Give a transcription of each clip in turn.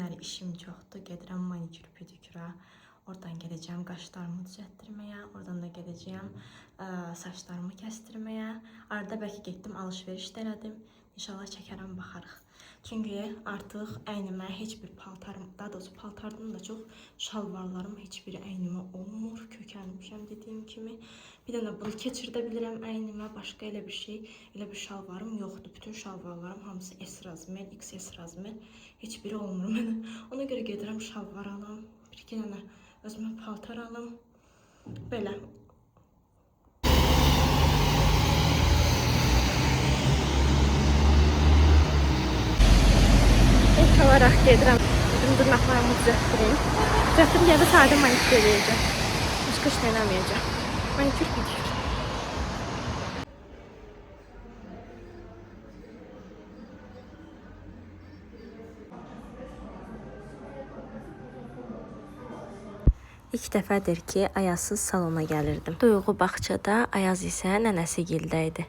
günləri işim çoxdur. Gedirəm manikür, pediküra. Oradan gedəcəm qaşlarımı düzəltdirməyə. Oradan da gedəcəm saçlarımı kəstirməyə. Arada bəlkə getdim alış-veriş də elədim. İnşallah çəkərəm, baxarıq. Çünki artıq əynimə heç bir paltarım, daha doğrusu paltardan da çox şalvarlarım heç biri əynimə olmur. Kökəlmişəm dediyim kimi. Bir dənə bunu keçirdə bilirəm əynimə. Başqa elə bir şey, elə bir şalvarım yoxdur. Bütün şalvarlarım hamısı S razmer, XS razmer. Heç biri olmur mənə. Ona görə gedirəm şalvar alım. Bir-iki dənə özümə paltar alım. Belə. İlk olaraq gedirəm. Dırnaqlarımı düzəltdireyim. Düzəltdirib ya da sadə manikür edəcəm. Başqa iş eləməyəcəm. Manikür, pedikür. İlk dəfədir ki, Ayazsız salona gəlirdim. Duyğu bağçada, Ayaz isə nənəsi gildə idi.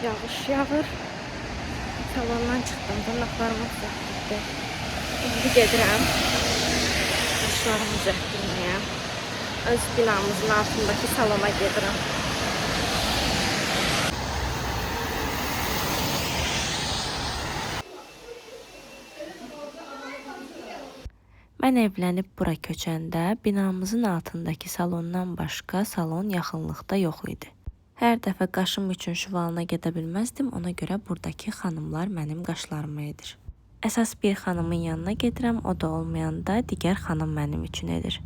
Yağış yağır. Salondan çıxdım, dırnaqlarımı düzəltdim. İndi gedirəm qaşlarımı düzəltdirməyə. Öz binamızın altındakı salona gedirəm. Mən evlənib bura köçəndə binamızın altındakı salondan başqa salon yaxınlıqda yox idi. Hər dəfə qaşım üçün şuvalına gedə bilməzdim, ona görə buradakı xanımlar mənim qaşlarımı edir. Əsas bir xanımın yanına gedirəm, o da olmayanda digər xanım mənim üçün edir.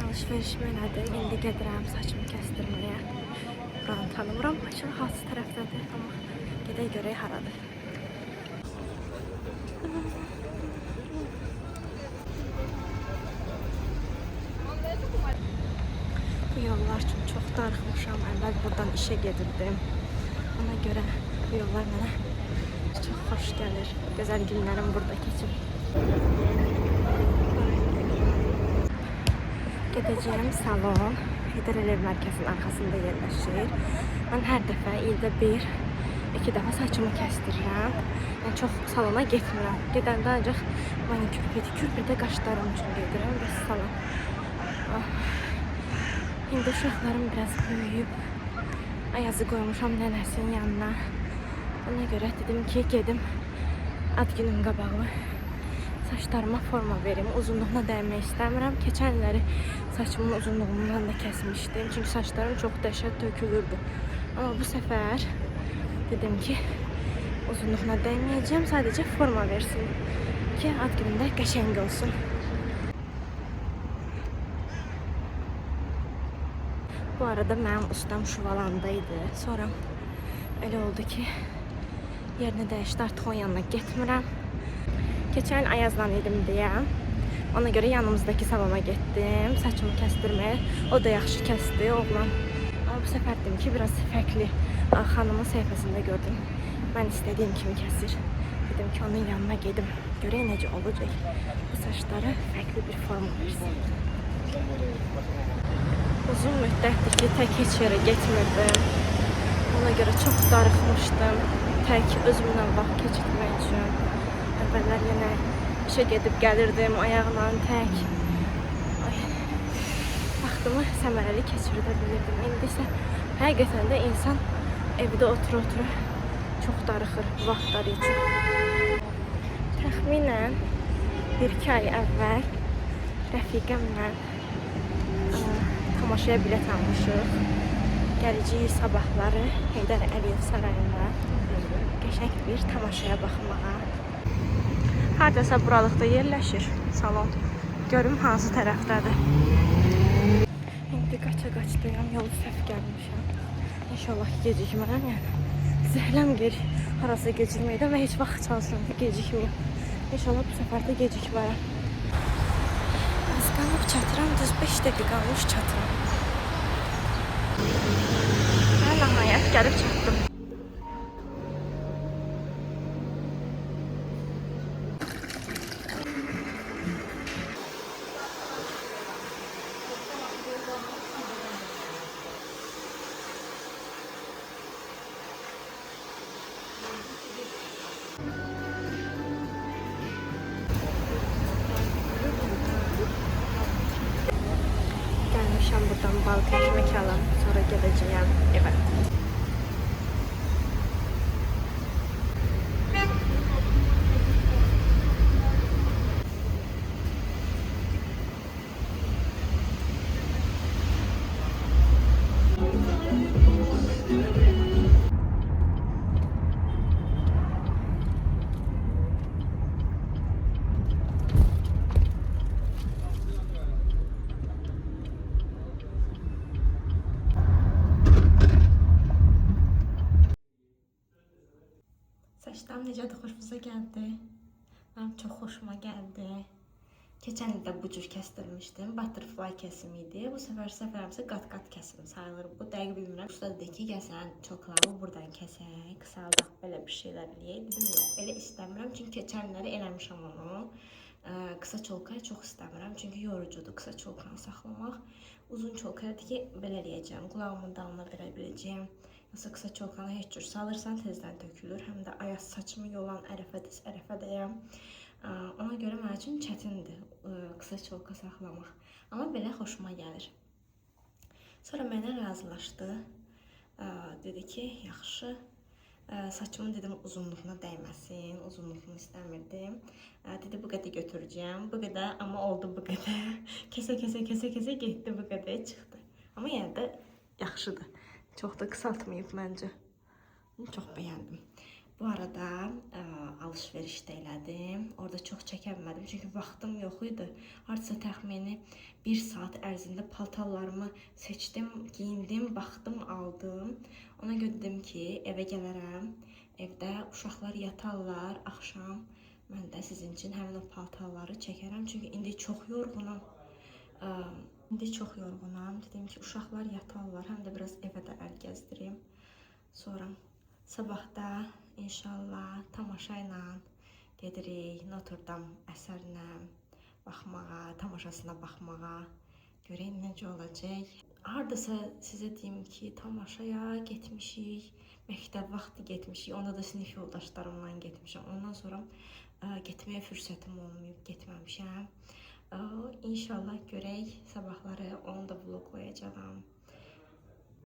Alışveriş elədim. İndi gedirəm saçımı kəstirməyə. Buranı tanımıram. Açıq hansı tərəfdədir, amma gedək görək haradır. Bu yollar üçün çox darıxmışam. Əvvəl buradan işə gedirdim. Ona görə bu yollar mənə çox xoş gəlir. Gözəl günlərim burada keçir. Gedəcəyim salon Heydər Əliyev mərkəzinin arxasında yerləşir. Mən hər dəfə ildə bir, iki dəfə saçımı kəstirirəm. Yəni çox salona getmirəm. Gedəndə ancaq manikür, pedikür, bir də qaşlarım üçün gedirəm. Bəs salon. İndi uşaqlarım biraz böyüyüb. Ayazı qoymuşam nənəsinin yanına. Ona görə dedim ki, gedim ad günüm qabağı saçlarıma forma verim. Uzunluğuna dəymək istəmirəm. Keçən illəri saçımın uzunluğundan da kəsmişdim. Çünki saçlarım çox dəhşət tökülürdü. Amma bu səfər dedim ki, uzunluğuna dəyməyəcəm. Sadəcə forma versin ki, ad günündə qəşəng olsun. Bu arada mənim ustam Şuvalandaydı. Sonra elə oldu ki, yerini dəyişdi. Artıq onun yanına getmirəm. Keçən Ayazdan idim deyə. Ona görə yanımızdakı salona getdim. Saçımı kəstirməyə. O da yaxşı kəsdi, oğlan. Amma bu səfər dedim ki, biraz fərqli. Xanımın səhifəsində gördüm. Mən istədiyim kimi kəsir. Dedim ki, onun yanına gedim. Görək necə olacaq. Bu saçları fərqli bir forma versin. Uzun müddətdir ki, tək heç yerə getmirdim. Ona görə çox darıxmışdım. Tək özümlə vaxt keçirmək üçün. Əvvəllər yenə işə gedib gəlirdim ayaqla tək. Ay, vaxtımı səmərəli keçirdə bilirdim. İndi isə həqiqətən də insan evdə otura-otura çox darıxır vaxtları üçün. Təxminən 1-2 ay əvvəl rəfiqəmlə tamaşaya bilet almışıq. Gələcəyik sabahları Heydər Əliyev sarayında qəşəng bir tamaşaya baxmağa. Hardasa buralıqda yerləşir salon. Görüm hansı tərəfdədir. İndi qaça-qaçdayam, yolu səhv gəlmişəm. İnşallah gecikmərəm, yəni. Zəhləm harasa gecikməkdən və heç vaxt çalışıram ki, gecikməyim. İnşallah bu səfər də gecikmərəm. Az qalıb çatıram, düz 5 dəqiqə qalmış çatıram. Hə, nəhayət gəlib çatdım. Gəlmişəm buradan bal kəşmək alam, sonra gedəcəyəm evə. Saçlarım necədir, xoşunuza gəldi? Mənim çox xoşuma gəldi. Keçən ildə bu cür kəsdirmişdim. Butterfly kəsim idi. Bu səfərimsə qat-qat kəsim sayılır. Bu dəqiq bilmirəm. Usta dedi ki, gəl sən çoxları buradan kəsək, qısaldaq, belə bir şeylər eləyək. Dedim, yox, elə istəmirəm. Çünki keçən illəri eləmişəm onu. Qısa çolkayı çox istəmirəm. Çünki yorucudur qısa çolkanı saxlamaq. Uzun çolkayı ki, belə eləyəcəm. Qulağımın dalına verə biləcəyəm. Yoxsa qısa çolkanı heç cür salırsan tezdən tökülür. Həm də ayaz saçımı yolan ərəfədəyəm. Ona görə mənim üçün çətindir qısa çolka saxlamaq. Amma belə xoşuma gəlir. Sonra mənə razılaşdı. Dedi ki, yaxşı. Saçımın dedim uzunluğuna dəyməsin. Uzunluğunu istəmirdim. Dedi bu qədər götürəcəm. Bu qədər, amma oldu bu qədər. Kəsə getdi, bu qədər çıxdı. Amma yenə də yaxşıdır. Çox da qısaltmayıb məncə. Çox bəyəndim. Bu arada alış-verişdə elədim. Orada çox çəkənmədim. Çünki vaxtım yox idi. Hardasa təxmini 1 saat ərzində paltarlarımı seçdim, giyindim, baxdım, aldım. Ona görə dedim ki, evə gələrəm. Evdə uşaqlar yatarlar. Axşam mən də sizin üçün həmin o paltarları çəkərəm. Çünki indi çox yorğunam. Dedim ki, uşaqlar yatarlar. Həm də biraz evə də əl gəzdireyim. Sonra sabahda inşallah tamaşa ilə gedirik Notre Dame əsərinə baxmağa, tamaşasına baxmağa. Görək necə olacaq. Hardasa sizə deyim ki, tamaşaya getmişik. Məktəb vaxtı getmişik. Onda da sinif yoldaşlarımla getmişəm. Ondan sonra getməyə fürsətim olmayıb, getməmişəm. İnşallah görək sabahları onu da vloglayacağam.